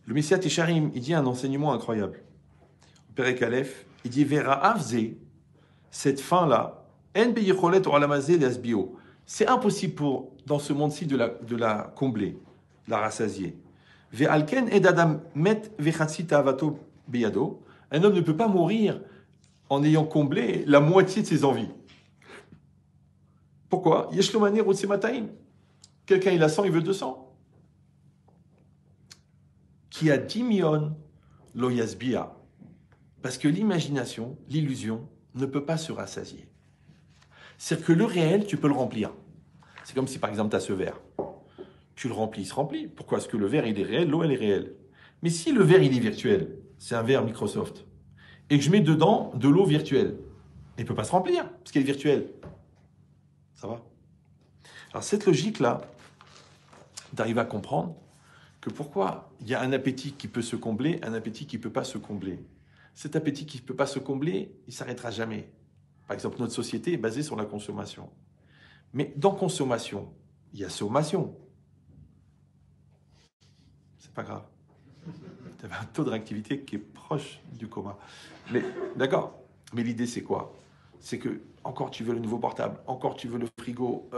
Le Messiah Tesharim, il dit un enseignement incroyable. Perek Aleph, il dit Vera Avze, cette fin-là, En beyicholet olamazé lesbio. C'est impossible pour, dans ce monde-ci, de la combler, de la rassasier. Ve'alken edadam met vechatsi ta'avato beyado. Un homme ne peut pas mourir en ayant comblé la moitié de ses envies. Pourquoi? Yeshlomani rotsemataim. Quelqu'un il a 100, il veut 200. Qui a 10 millions, lo yasbia. Parce que l'imagination, l'illusion, ne peut pas se rassasier. C'est-à-dire que le réel, tu peux le remplir. C'est comme si, par exemple, tu as ce verre. Tu le remplis, il se remplit. Pourquoi? Parce que le verre, il est réel, l'eau, elle est réelle. Mais si le verre, il est virtuel, c'est un verre Microsoft, et que je mets dedans de l'eau virtuelle, il ne peut pas se remplir, parce qu'elle est virtuelle. Ça va? Alors, cette logique-là, d'arriver à comprendre que pourquoi il y a un appétit qui peut se combler, un appétit qui ne peut pas se combler. Cet appétit qui ne peut pas se combler, il ne s'arrêtera jamais. Par exemple, notre société est basée sur la consommation. Mais dans consommation, il y a sommation. C'est pas grave. Tu avais un taux de réactivité qui est proche du coma. Mais d'accord. Mais l'idée, c'est quoi? C'est que encore tu veux le nouveau portable, encore tu veux le frigo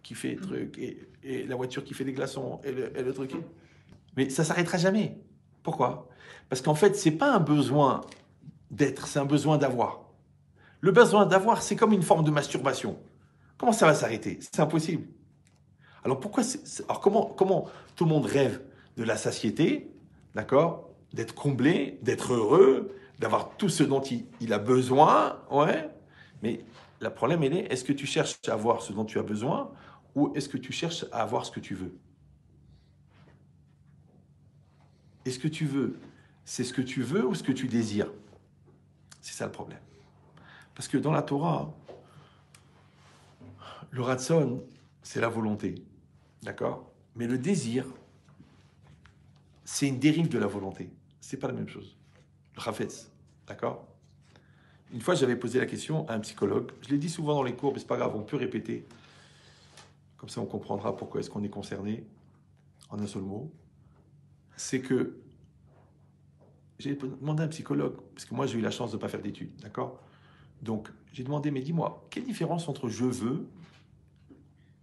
qui fait truc, et la voiture qui fait des glaçons, et le truc. Mais ça s'arrêtera jamais. Pourquoi? Parce qu'en fait, c'est pas un besoin d'être, c'est un besoin d'avoir. Le besoin d'avoir, c'est comme une forme de masturbation. Comment ça va s'arrêter? C'est impossible. Alors pourquoi alors comment tout le monde rêve de la satiété, d'accord? D'être comblé, d'être heureux, d'avoir tout ce dont il a besoin, ouais. Mais le problème, il est, est-ce que tu cherches à avoir ce dont tu as besoin ou est-ce que tu cherches à avoir ce que tu veux? Est-ce que tu veux, c'est ce que tu veux ou ce que tu désires? C'est ça le problème. Parce que dans la Torah, le ratson, c'est la volonté, d'accord? Mais le désir, c'est une dérive de la volonté. C'est pas la même chose. Le chafetz, d'accord? Une fois, j'avais posé la question à un psychologue. Je l'ai dit souvent dans les cours, mais c'est pas grave, on peut répéter. Comme ça, on comprendra pourquoi est-ce qu'on est concerné en un seul mot. C'est que j'ai demandé à un psychologue, parce que moi, j'ai eu la chance de ne pas faire d'études, d'accord? Donc, j'ai demandé, mais dis-moi, quelle différence entre je veux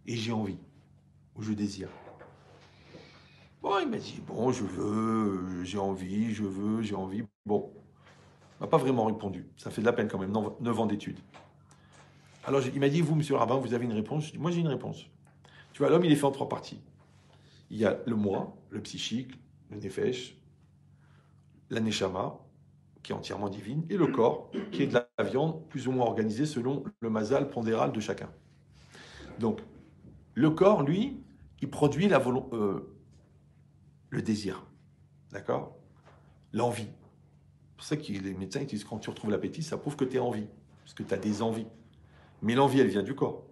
et j'ai envie, ou je désire? Bon, il m'a dit, bon, je veux, j'ai envie, je veux, j'ai envie. Bon, il m'a pas vraiment répondu. Ça fait de la peine quand même, 9 ans d'études. Alors, il m'a dit, vous, monsieur le rabbin, vous avez une réponse? Je dis, moi, j'ai une réponse. Tu vois, l'homme, il est fait en 3 parties. Il y a le moi, le psychique, le nefesh, la neshama, qui est entièrement divine, et le corps, qui est de la viande, plus ou moins organisée selon le mazal pondéral de chacun. Donc, le corps, lui, il produit le désir, d'accord? L'envie. C'est pour ça que les médecins disent quand tu retrouves l'appétit, ça prouve que tu es en vie, parce que tu as des envies. Mais l'envie, elle vient du corps.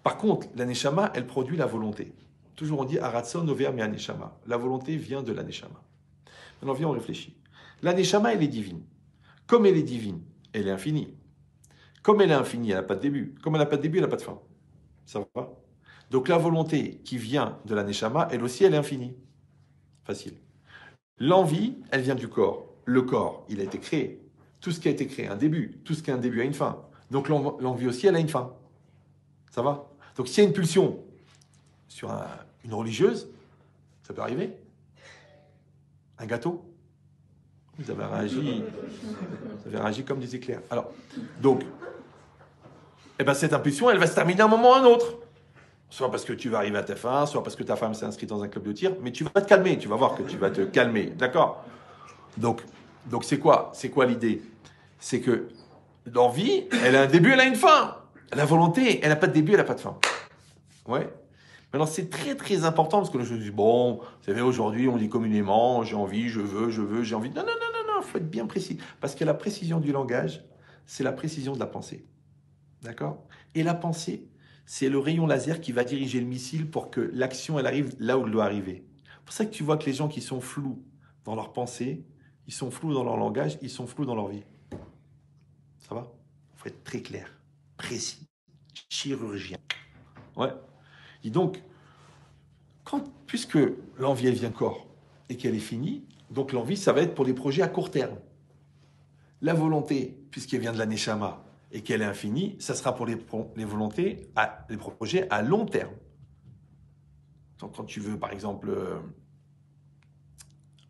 Par contre, la neshama, elle produit la volonté. Toujours on dit Aratson over mi aneshama. La volonté vient de la neshama. Maintenant, viens, on réfléchit. La neshama, elle est divine. Comme elle est divine, elle est infinie. Comme elle est infinie, elle n'a pas de début. Comme elle n'a pas de début, elle n'a pas de fin. Ça va? Donc la volonté qui vient de la neshama, elle aussi, elle est infinie. Facile. L'envie, elle vient du corps. Le corps, il a été créé. Tout ce qui a été créé a un début. Tout ce qui a un début a une fin. Donc l'envie aussi, elle a une fin. Ça va? Donc s'il y a une pulsion sur une religieuse, ça peut arriver. Un gâteau. Vous avez réagi comme des éclairs. Alors, donc, eh ben cette impulsion, elle va se terminer à un moment ou à un autre. Soit parce que tu vas arriver à ta fin, soit parce que ta femme s'est inscrite dans un club de tir, mais tu vas te calmer, tu vas voir que tu vas te calmer, d'accord? Donc c'est quoi? C'est quoi l'idée? C'est que l'envie, elle a un début, elle a une fin. La volonté, elle n'a pas de début, elle n'a pas de fin. Ouais. Maintenant, c'est très très important parce que je dis, bon, vous savez, aujourd'hui, on dit communément, j'ai envie, je veux, j'ai envie. Non, non, non, non, non, il faut être bien précis. Parce que la précision du langage, c'est la précision de la pensée. D'accord? Et la pensée, c'est le rayon laser qui va diriger le missile pour que l'action, elle arrive là où elle doit arriver. C'est pour ça que tu vois que les gens qui sont flous dans leur pensée, ils sont flous dans leur langage, ils sont flous dans leur vie. Ça va? Il faut être très clair, précis, chirurgien. Ouais. Et donc, puisque l'envie, elle vient corps, et qu'elle est finie, donc l'envie, ça va être pour les projets à court terme. La volonté, puisqu'elle vient de la Neshama et qu'elle est infinie, ça sera pour les volontés, les projets à long terme. Donc quand tu veux, par exemple,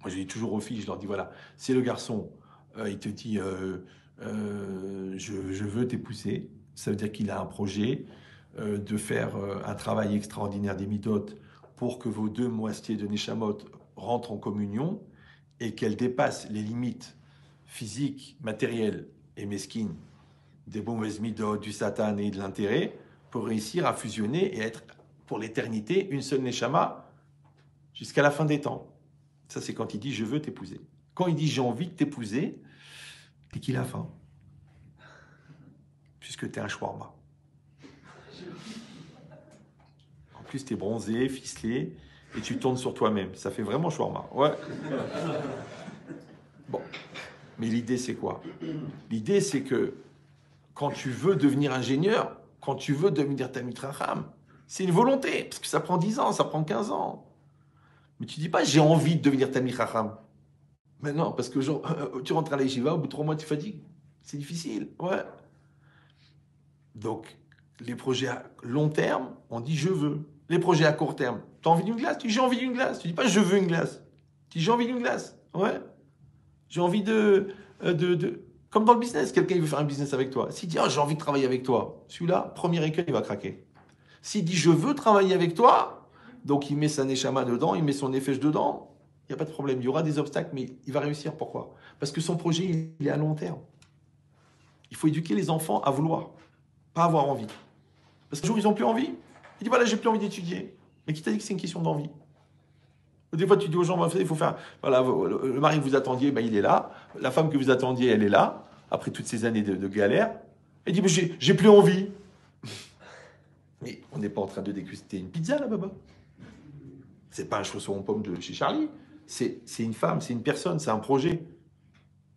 moi je dis toujours aux filles, je leur dis voilà, si le garçon, il te dit je veux t'épouser, ça veut dire qu'il a un projet de faire un travail extraordinaire des midotes pour que vos deux moitiés de Neshamot rentrent en communion et qu'elles dépassent les limites physiques, matérielles et mesquines des mauvaises midotes, du satan et de l'intérêt pour réussir à fusionner et être pour l'éternité une seule Neshama jusqu'à la fin des temps. Ça, c'est quand il dit « je veux t'épouser ». Quand il dit « j'ai envie de t'épouser », c'est qu'il a faim. Puisque tu es un shawarma. En plus, tu es bronzé, ficelé, et tu tournes sur toi-même. Ça fait vraiment shawarma. Ouais. Bon. Mais l'idée, c'est quoi? L'idée, c'est que quand tu veux devenir ingénieur, quand tu veux devenir Talmid Chacham, c'est une volonté, parce que ça prend 10 ans, ça prend 15 ans. Mais tu dis pas, j'ai envie de devenir Talmid Chacham. Mais non, parce que genre, tu rentres à la yeshiva, au bout de 3 mois, tu fatigues. C'est difficile, ouais. Donc, les projets à long terme, on dit je veux. Les projets à court terme, tu as envie d'une glace? Tu dis j'ai envie d'une glace. Tu dis pas je veux une glace. Tu dis j'ai envie d'une glace. Ouais. J'ai envie Comme dans le business, quelqu'un il veut faire un business avec toi. S'il dit oh, j'ai envie de travailler avec toi, celui-là, premier écueil, il va craquer. S'il dit je veux travailler avec toi, donc il met sa neshama dedans, il met son nefesh dedans, il n'y a pas de problème. Il y aura des obstacles, mais il va réussir. Pourquoi? Parce que son projet, il est à long terme. Il faut éduquer les enfants à vouloir, pas avoir envie. Parce qu'un jour, ils n'ont plus envie. Il dit voilà, j'ai plus envie d'étudier. Mais qui t'a dit que c'est une question d'envie? Des fois, tu dis aux gens, il faut faire. Voilà, le mari que vous attendiez, ben, il est là. La femme que vous attendiez, elle est là. Après toutes ces années de galère. Elle dit mais j'ai plus envie. Mais on n'est pas en train de déguster une pizza là, baba. C'est pas un chausson en pomme de chez Charlie. C'est une femme, c'est une personne, c'est un projet.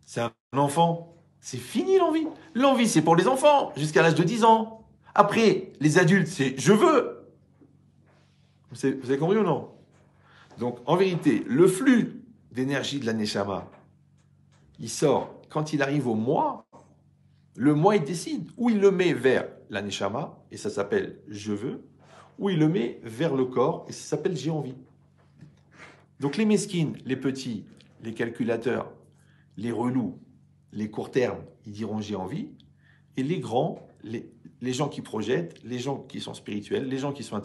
C'est un enfant. C'est fini l'envie. L'envie, c'est pour les enfants, jusqu'à l'âge de 10 ans. Après, les adultes, c'est je veux. Vous avez compris ou non? Donc, en vérité, le flux d'énergie de la Neshama, il sort quand il arrive au moi. Le moi, il décide. Ou il le met vers la Neshama, et ça s'appelle je veux, ou il le met vers le corps, et ça s'appelle j'ai envie. Donc, les mesquines, les petits, les calculateurs, les relous, les court termes, ils diront j'ai envie. Et les grands, les gens qui projettent, les gens qui sont spirituels, les gens qui sont